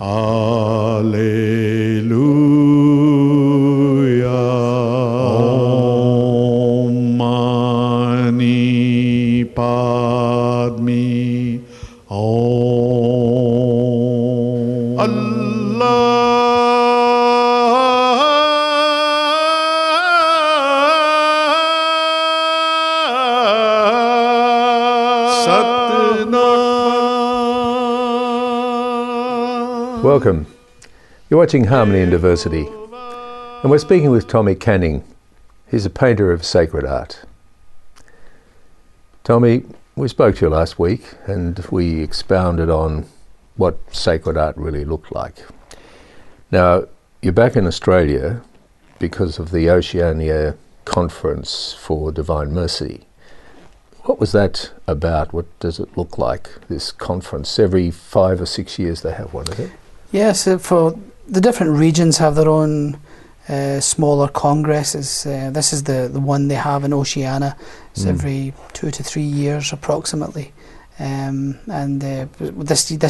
Alleluia. Om Mani Padme Om. Allah Satnam. Welcome. You're watching Harmony and Diversity, and we're speaking with Tommy Canning. He's a painter of sacred art. Tommy, we spoke to you last week and we expounded on what sacred art really looked like. Now, you're back in Australia because of the Oceania Conference for Divine Mercy. What was that about? What does it look like, this conference? Every 5 or 6 years they have one, is it? Yes, for the different regions have their own smaller congresses. This is the one they have in Oceania. It's every 2 to 3 years approximately. This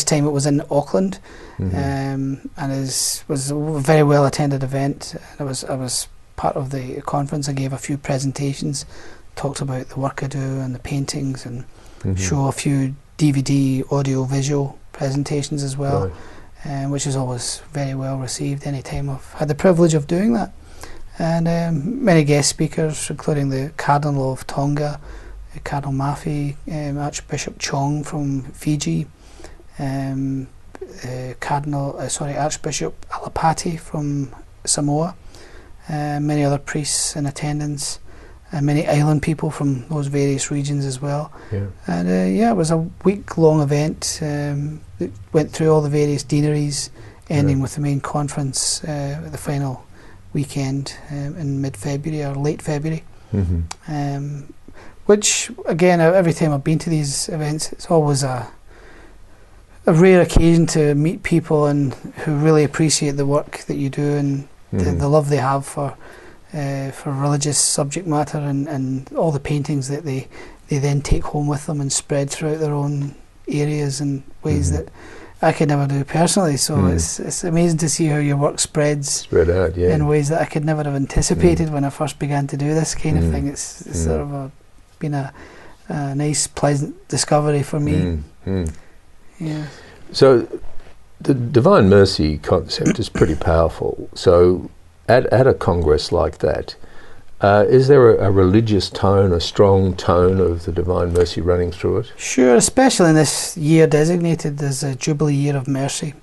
time it was in Auckland, and was a very well attended event. I was part of the conference. I gave a few presentations, talked about the work I do and the paintings, and show a few DVD audio visual presentations as well. Right. Which is always very well received any time I've had the privilege of doing that. And many guest speakers, including the Cardinal of Tonga, Cardinal Mafi, Archbishop Chong from Fiji, Archbishop Alapati from Samoa, many other priests in attendance, and many island people from those various regions as well. Yeah. And it was a week-long event. It went through all the various deaneries, ending with the main conference the final weekend in mid-February or late February. Which, again, every time I've been to these events, it's always a rare occasion to meet people and who really appreciate the work that you do and the love they have for religious subject matter and all the paintings that they then take home with them and spread throughout their own areas in ways that I could never do personally. So it's amazing to see how your work spreads out, in ways that I could never have anticipated when I first began to do this kind of thing. It's sort of been a nice, pleasant discovery for me. Yeah. So the Divine Mercy concept is pretty powerful. So at a congress like that, is there a religious tone, a strong tone of the Divine Mercy running through it? Sure, especially in this year designated as a Jubilee Year of Mercy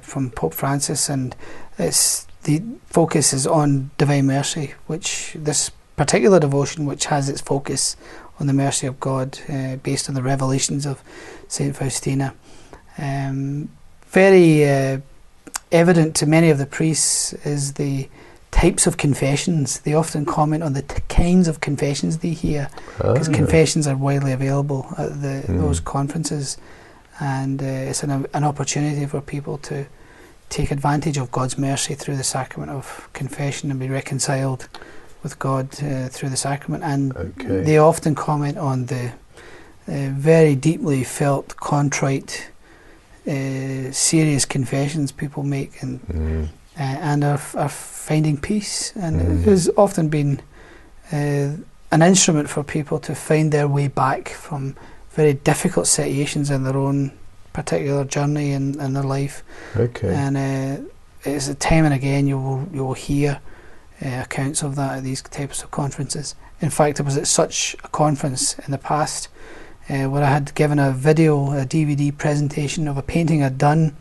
from Pope Francis, and the focus is on Divine Mercy, which this particular devotion, which has its focus on the mercy of God based on the revelations of Saint Faustina. Very evident to many of the priests is the types of confessions. They often comment on the kinds of confessions they hear, because confessions are widely available at those conferences, and it's an opportunity for people to take advantage of God's mercy through the sacrament of confession and be reconciled with God through the sacrament. And they often comment on the very deeply felt, contrite, serious confessions people make, and are finding peace, and it has often been an instrument for people to find their way back from very difficult situations in their own particular journey in their life. And it's a time and again you will hear accounts of that at these types of conferences. In fact, it was at such a conference in the past where I had given a DVD presentation of a painting I'd done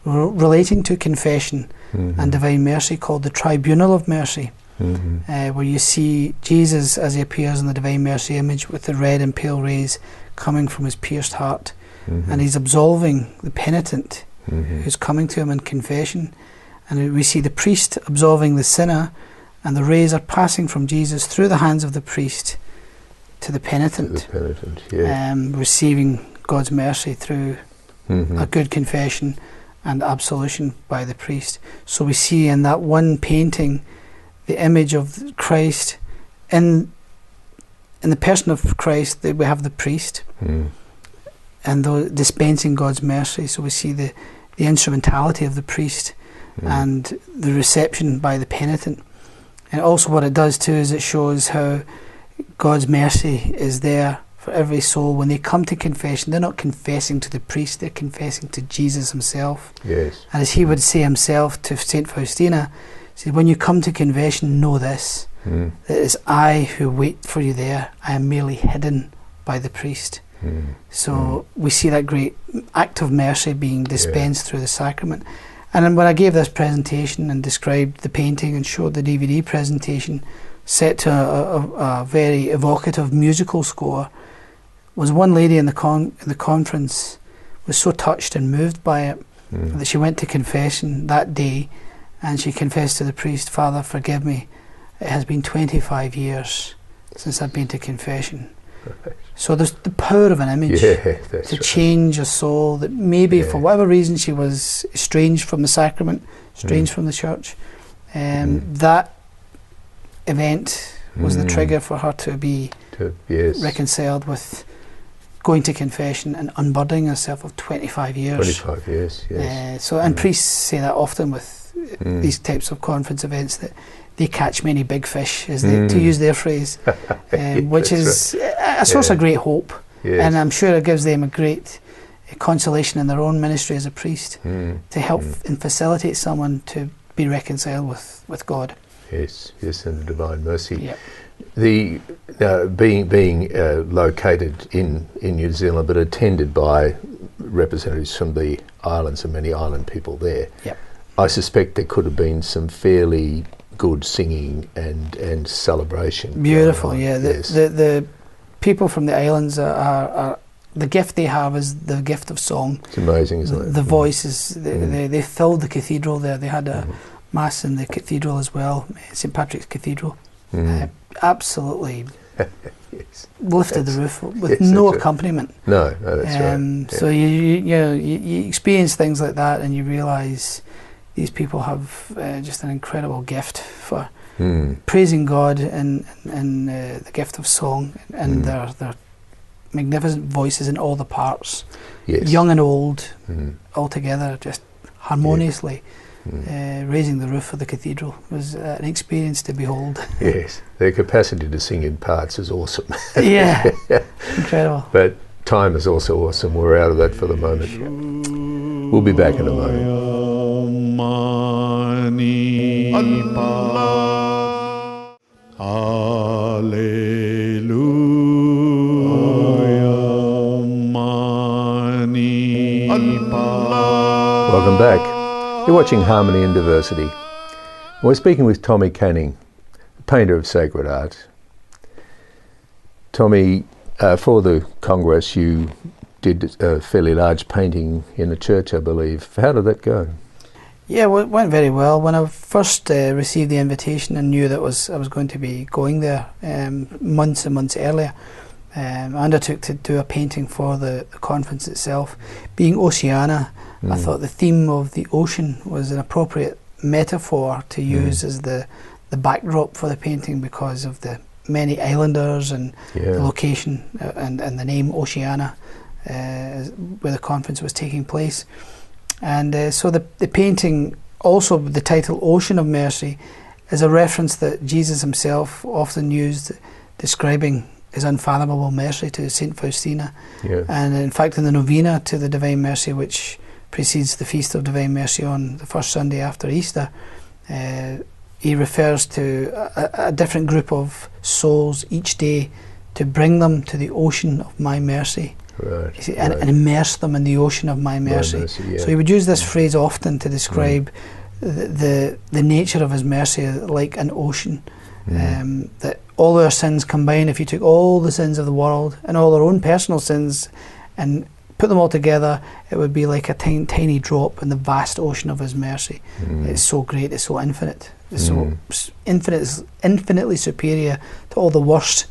relating to confession and Divine Mercy, called the Tribunal of Mercy, where you see Jesus as he appears in the Divine Mercy image with the red and pale rays coming from his pierced heart, and he's absolving the penitent who's coming to him in confession, and we see the priest absolving the sinner, and the rays are passing from Jesus through the hands of the priest to the penitent, receiving God's mercy through a good confession and absolution by the priest. So we see in that one painting the image of Christ. In the person of Christ, we have the priest and dispensing God's mercy. So we see the instrumentality of the priest and the reception by the penitent. And also what it does too is it shows how God's mercy is there for every soul. When they come to confession, they're not confessing to the priest, they're confessing to Jesus himself. Yes. And as he would say himself to St. Faustina, he said, when you come to confession, know this, that it is I who wait for you there. I am merely hidden by the priest. So we see that great act of mercy being dispensed through the sacrament. And then when I gave this presentation and described the painting and showed the DVD presentation set to a very evocative musical score, was one lady in the conference was so touched and moved by it that she went to confession that day, and she confessed to the priest, Father, forgive me, it has been 25 years since I've been to confession. So there's the power of an image to change a soul that maybe for whatever reason she was estranged from the sacrament, estranged from the church. That event was the trigger for her to be reconciled with going to confession and unburdening herself of 25 years. 25 years, yes. And priests say that often with these types of conference events, that they catch many big fish, to use their phrase, which is a source of great hope. And I'm sure it gives them a great consolation in their own ministry as a priest to help and facilitate someone to be reconciled with God. Yes, and the divine mercy. Yep. The being located in New Zealand, but attended by representatives from the islands and many island people there. Yep. I suspect there could have been some fairly good singing and celebration. Beautiful, The people from the islands are the gift they have is the gift of song. It's amazing, isn't it? The voices, they filled the cathedral there. They had a mass in the cathedral as well, St. Patrick's Cathedral. Absolutely lifted the roof with no accompaniment. No, that's right. So you experience things like that, and you realise these people have just an incredible gift for praising God and the gift of song and their magnificent voices in all the parts, young and old, all together, just harmoniously. Raising the roof of the cathedral was an experience to behold. Yes, their capacity to sing in parts is awesome. Incredible. But time is also awesome. We're out of that for the moment. We'll be back in a moment. Welcome back. You're watching Harmony and Diversity. We're speaking with Tommy Canning, painter of sacred art. Tommy, for the Congress you did a fairly large painting in a church, I believe. How did that go? Yeah, well, it went very well. When I first received the invitation and knew that I was going to be going there months and months earlier, I undertook to do a painting for the conference itself. Being Oceania, I thought the theme of the ocean was an appropriate metaphor to use as the backdrop for the painting because of the many islanders and the location and the name Oceania where the conference was taking place. And so the painting, also the title Ocean of Mercy, is a reference that Jesus himself often used describing his unfathomable mercy to St. Faustina. And in fact in the novena to the Divine Mercy, which precedes the Feast of Divine Mercy on the first Sunday after Easter, he refers to a different group of souls each day to bring them to the ocean of my mercy. And immerse them in the ocean of my mercy. So he would use this phrase often to describe the nature of his mercy like an ocean. That all our sins combined, if you took all the sins of the world and all our own personal sins and put them all together, it would be like a tiny drop in the vast ocean of his mercy. It's so great, it's so infinite, it's so infinitely superior to all the worst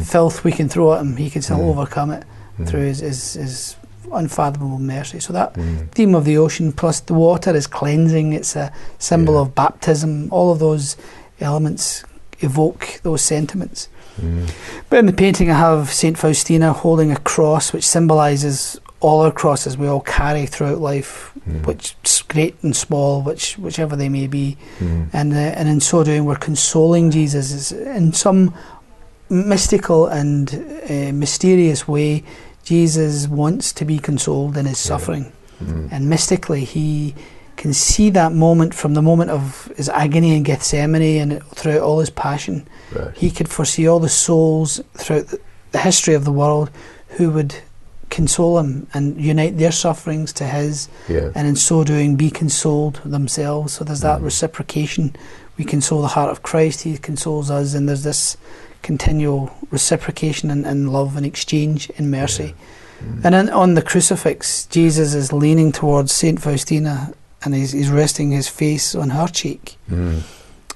filth we can throw at him. He can still overcome it through his unfathomable mercy. So that theme of the ocean plus the water is cleansing, it's a symbol of baptism. All of those elements evoke those sentiments. But in the painting I have St. Faustina holding a cross which symbolises all our crosses we all carry throughout life, which great and small, whichever they may be, and in so doing we're consoling Jesus in some mystical and mysterious way. Jesus wants to be consoled in his suffering, and mystically he can see that moment from the moment of his agony in Gethsemane and throughout all his passion. Right. He could foresee all the souls throughout the history of the world who would console him and unite their sufferings to his, and in so doing be consoled themselves. So there's that reciprocation. We console the heart of Christ, he consoles us, and there's this continual reciprocation and love and exchange in mercy. And then on the crucifix, Jesus is leaning towards Saint Faustina, and he's resting his face on her cheek,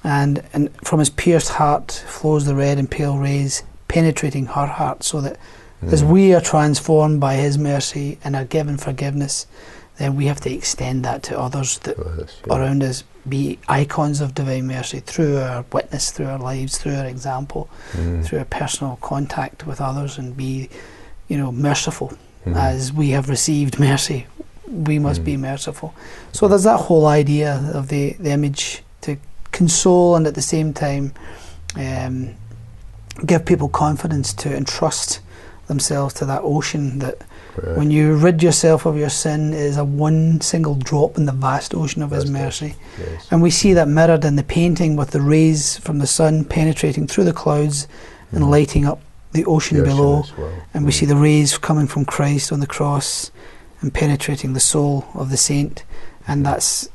and from his pierced heart flows the red and pale rays, penetrating her heart, so that as we are transformed by his mercy and are given forgiveness, then we have to extend that to others that around us, be icons of divine mercy through our witness, through our lives, through our example, through our personal contact with others, and be, merciful. As we have received mercy, we must be merciful. So there's that whole idea of the image to console and at the same time give people confidence to entrust themselves to that ocean that when you rid yourself of your sin, it is a one single drop in the vast ocean of his mercy. And we see that mirrored in the painting with the rays from the sun penetrating through the clouds and lighting up the ocean below. And we see the rays coming from Christ on the cross and penetrating the soul of the saint, and that's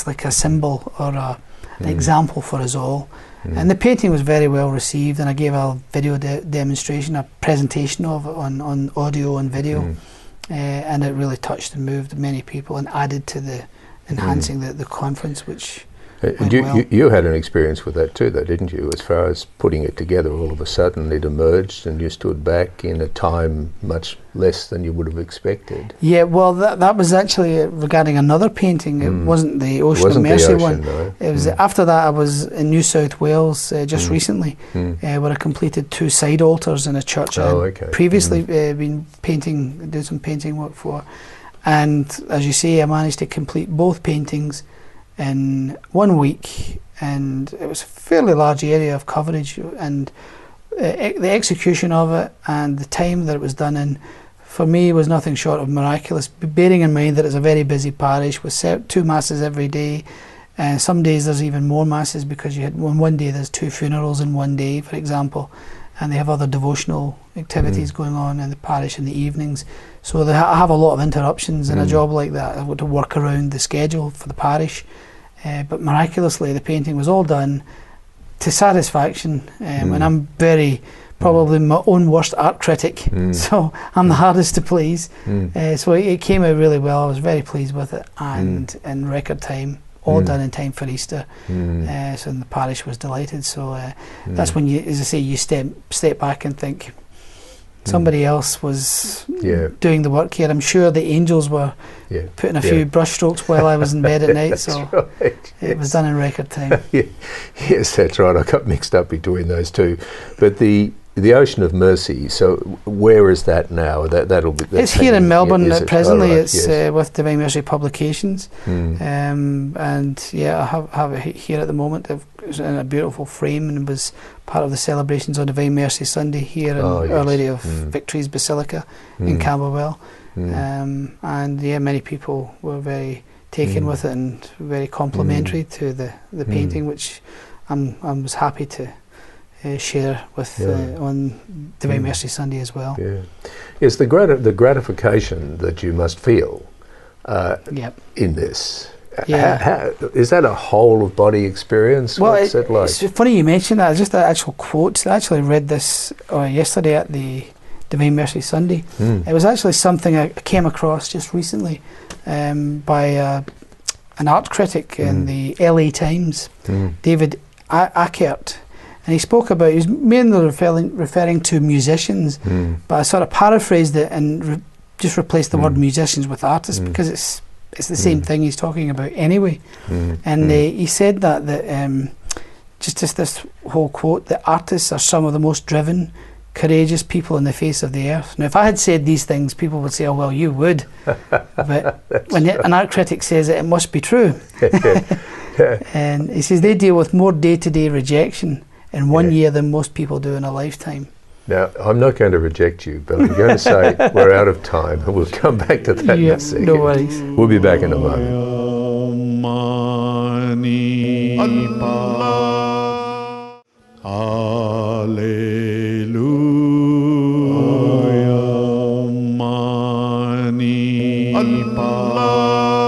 like a symbol or an example for us all. And the painting was very well received, and I gave a video demonstration, a presentation of it on audio and video, and it really touched and moved many people and added to the enhancing the conference, which and you had an experience with that too, though, didn't you? As far as putting it together, all of a sudden it emerged and you stood back in a time much less than you would have expected. Yeah, well, that was actually regarding another painting. It wasn't the Ocean of Mercy one. No. It was after that. I was in New South Wales just recently, where I completed 2 side altars in a church I'd previously been doing some painting work for. And as you say, I managed to complete both paintings in 1 week, and it was a fairly large area of coverage, and the execution of it and the time that it was done in, for me, was nothing short of miraculous, bearing in mind that it's a very busy parish with 2 masses every day, and some days there's even more masses, because you had one day there's 2 funerals in one day, for example, and they have other devotional activities going on in the parish in the evenings. So they have a lot of interruptions in a job like that. I had to work around the schedule for the parish, but miraculously the painting was all done to satisfaction, and I'm probably my own worst art critic, so I'm the hardest to please. So it came out really well. I was very pleased with it, and in record time, all done in time for Easter. So the parish was delighted. So that's when you, as I say, you step back and think, somebody else was doing the work here. I'm sure the angels were putting a few brush strokes while I was in bed at night, so it was done in record time. Yes, that's right. I got mixed up between those two. But the Ocean of Mercy, so where is that now? It's here in Melbourne presently. It's with Divine Mercy Publications, and I have it here at the moment. It's in a beautiful frame, and it was part of the celebrations on Divine Mercy Sunday here in Our Lady of Victory's Basilica in Camberwell. And many people were very taken with it and very complimentary to the painting, which I was happy to share with on Divine Mercy Sunday as well. Yes, the gratification that you must feel in this. How, is that a whole of body experience? Well, what's it like? It's funny you mention that. Just the actual quote. I actually read this yesterday at the Divine Mercy Sunday. It was actually something I came across just recently by an art critic in the LA Times, David Ackert. And he spoke about, he was mainly referring to musicians, but I sort of paraphrased it and just replaced the word musicians with artists, because it's the same thing he's talking about anyway. And he said that just this whole quote, that artists are some of the most driven, courageous people on the face of the earth. Now, if I had said these things, people would say, oh, well, you would. But when an art critic says it, it must be true. And he says they deal with more day-to-day rejection in 1 year than most people do in a lifetime. Now, I'm not going to reject you, but I'm going to say we're out of time, and we'll come back to that in a second. No worries. We'll be back in a moment.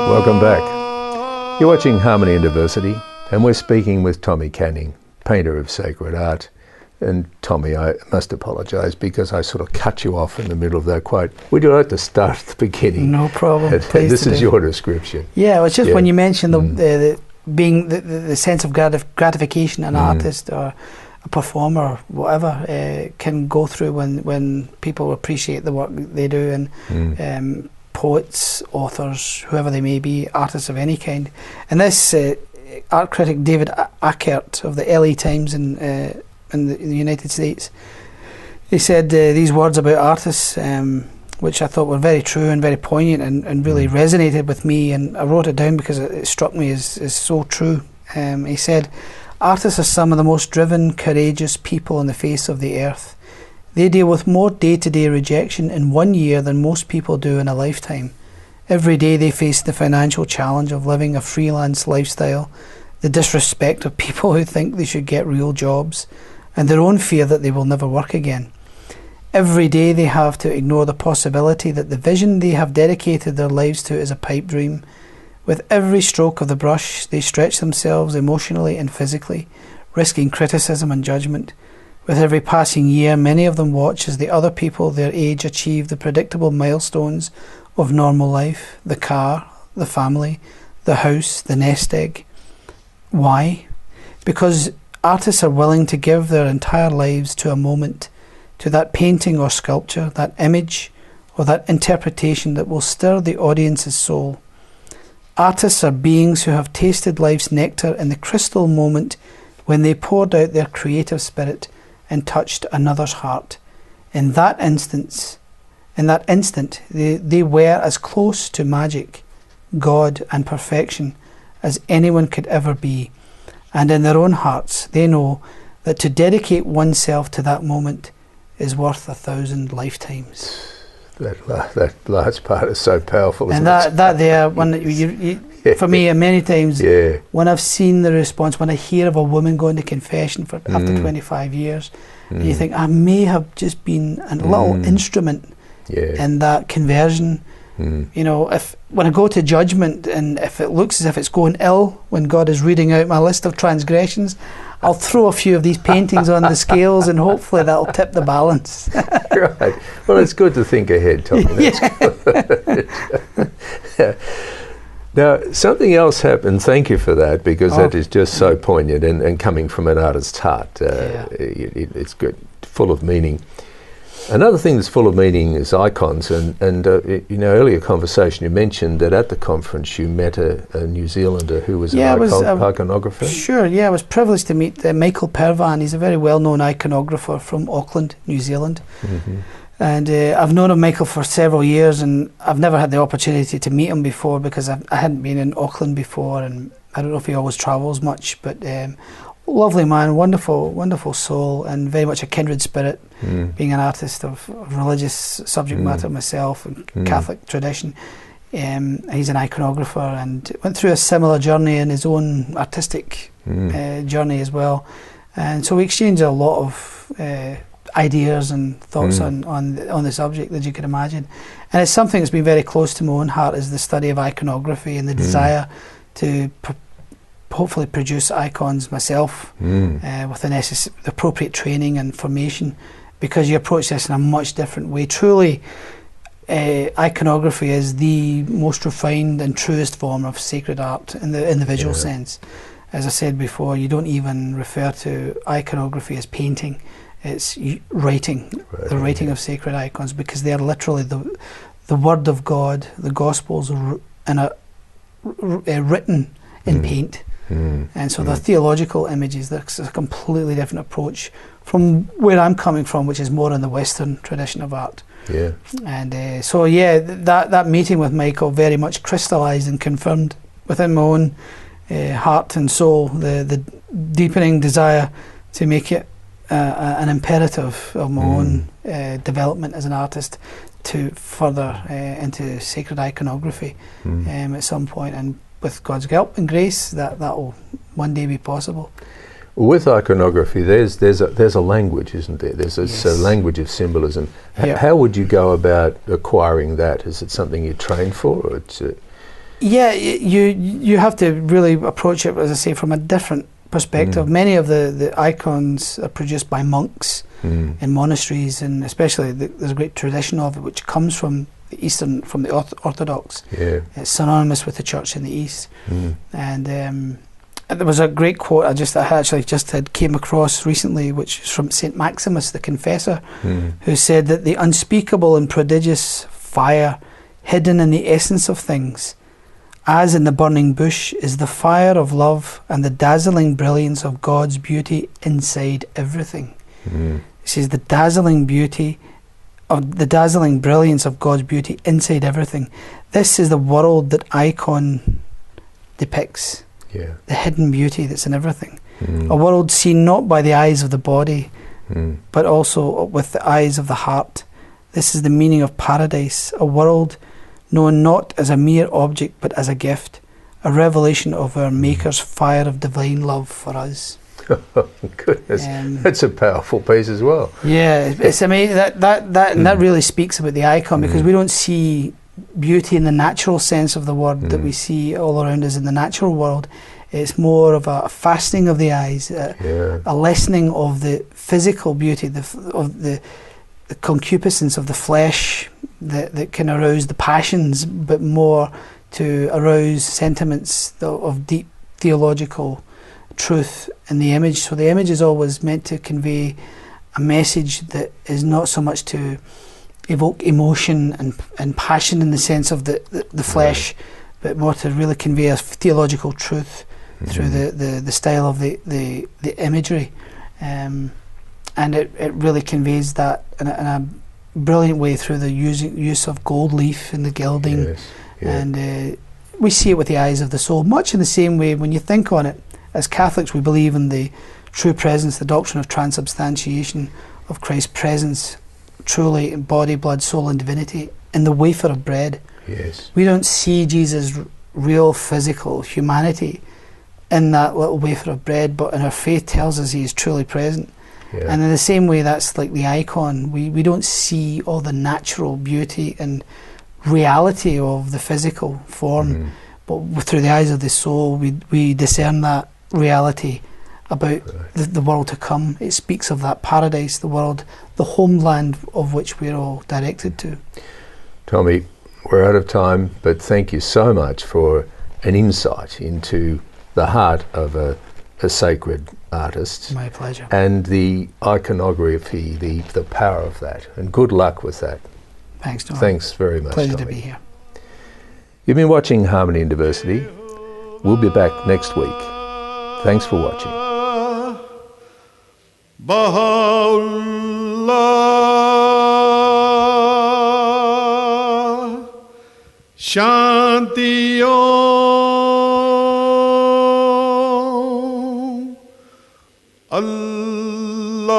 Welcome back. You're watching Harmony and Diversity, and we're speaking with Tommy Canning, painter of sacred art. And Tommy, I must apologise because I sort of cut you off in the middle of that quote. Would you like to start at the beginning? No problem. This is your description. Yeah, it's just when you mentioned the sense of gratification an artist or a performer or whatever can go through when people appreciate the work they do, and poets, authors, whoever they may be, artists of any kind. And this art critic David Ackert of the LA Times in the United States, he said these words about artists, which I thought were very true and very poignant and really resonated with me, and I wrote it down because it struck me as so true. He said, artists are some of the most driven, courageous people on the face of the earth. They deal with more day-to-day rejection in 1 year than most people do in a lifetime. Every day they face the financial challenge of living a freelance lifestyle, the disrespect of people who think they should get real jobs, and their own fear that they will never work again. Every day they have to ignore the possibility that the vision they have dedicated their lives to is a pipe dream. With every stroke of the brush, they stretch themselves emotionally and physically, risking criticism and judgment. With every passing year, many of them watch as the other people their age achieve the predictable milestones of normal life, the car, the family, the house, the nest egg. Why? Because artists are willing to give their entire lives to a moment, to that painting or sculpture, that image or that interpretation that will stir the audience's soul. Artists are beings who have tasted life's nectar in the crystal moment when they poured out their creative spirit and touched another's heart. In that instant, they were as close to magic, God and perfection as anyone could ever be. And in their own hearts, they know that to dedicate oneself to that moment is worth 1,000 lifetimes. That last part is so powerful. And that there, when for me, many times, when I've seen the response, when I hear of a woman going to confession after 25 years, you think, I may have just been a little instrument in that conversion. You know, when I go to judgment, and if it looks as if it's going ill when God is reading out my list of transgressions, I'll throw a few of these paintings on the scales, and hopefully that'll tip the balance. Right. Well, it's good to think ahead, Tommy. That's good. Now, something else happened. Thank you for that, because that is just so poignant, and coming from an artist's heart, it's good, full of meaning. Another thing that's full of meaning is icons, and earlier conversation you mentioned that at the conference you met a New Zealander who was an iconographer. Sure, I was privileged to meet Michael Pervan. He's a very well-known iconographer from Auckland, New Zealand. And I've known of Michael for several years, and I've never had the opportunity to meet him before because I hadn't been in Auckland before, and I don't know if he always travels much, but lovely man, wonderful soul, and very much a kindred spirit, being an artist of religious subject matter myself, and Catholic tradition. He's an iconographer and went through a similar journey in his own artistic journey as well. And so we exchanged a lot of ideas and thoughts on the subject, as you can imagine. And it's something that's been very close to my own heart, is the study of iconography and the desire to hopefully produce icons myself with the appropriate training and formation, because you approach this in a much different way. Truly, iconography is the most refined and truest form of sacred art in the visual sense. As I said before, you don't even refer to iconography as painting. It's writing, the writing of sacred icons, because they are literally the Word of God, the Gospels, written in paint. And so they're theological images. That's a completely different approach from where I'm coming from, which is more in the Western tradition of art. Yeah. And so yeah, that meeting with Michael very much crystallised and confirmed within my own heart and soul the deepening desire to make it an imperative of my own development as an artist to further into sacred iconography at some point, and with God's help and grace that will one day be possible. With iconography, there's a language, isn't there? There's a language of symbolism. How would you go about acquiring that? Is it something you train for, or it's yeah, you have to really approach it, as I say, from a different perspective. Many of the icons are produced by monks in monasteries, and especially there's a great tradition of it which comes from the Eastern, from the Orthodox. Yeah. It's synonymous with the Church in the East. And there was a great quote I came across recently, which is from St. Maximus the Confessor, who said that the unspeakable and prodigious fire hidden in the essence of things, as in the burning bush, is the fire of love and the dazzling brilliance of God's beauty inside everything. He says the dazzling brilliance of God's beauty inside everything. This is the world that icon depicts. Yeah. The hidden beauty that's in everything. A world seen not by the eyes of the body, but also with the eyes of the heart. This is the meaning of paradise, a world known not as a mere object but as a gift, a revelation of our Maker's fire of divine love for us. Oh, goodness, that's a powerful piece as well. Yeah, it's amazing. That really speaks about the icon, because we don't see beauty in the natural sense of the word that we see all around us in the natural world. It's more of a fastening of the eyes, a lessening of the physical beauty, of the concupiscence of the flesh that can arouse the passions, but more to arouse sentiments of deep theological truth in the image. So the image is always meant to convey a message that is not so much to evoke emotion and passion in the sense of the flesh, but more to really convey a theological truth through the style of the imagery. And it really conveys that in a brilliant way through the use of gold leaf in the gilding. And we see it with the eyes of the soul, much in the same way when you think on it. As Catholics, we believe in the true presence, the doctrine of transubstantiation of Christ's presence, truly in body, blood, soul and divinity, in the wafer of bread. Yes. We don't see Jesus' real physical humanity in that little wafer of bread, but in our faith tells us he is truly present. And in the same way, that's like the icon. We don't see all the natural beauty and reality of the physical form, but through the eyes of the soul, we discern that reality about the world to come. It speaks of that paradise, the world, the homeland of which we're all directed to. Tommy, we're out of time, but thank you so much for an insight into the heart of a sacred artist. My pleasure. And the iconography, the power of that. And good luck with that. Thanks, Norm. Thanks very much, Pleasure Tommy. to be here. You've been watching Harmony and Diversity. We'll be back next week. Thanks for watching. Baha'u'llah, Shanti Om, Allahu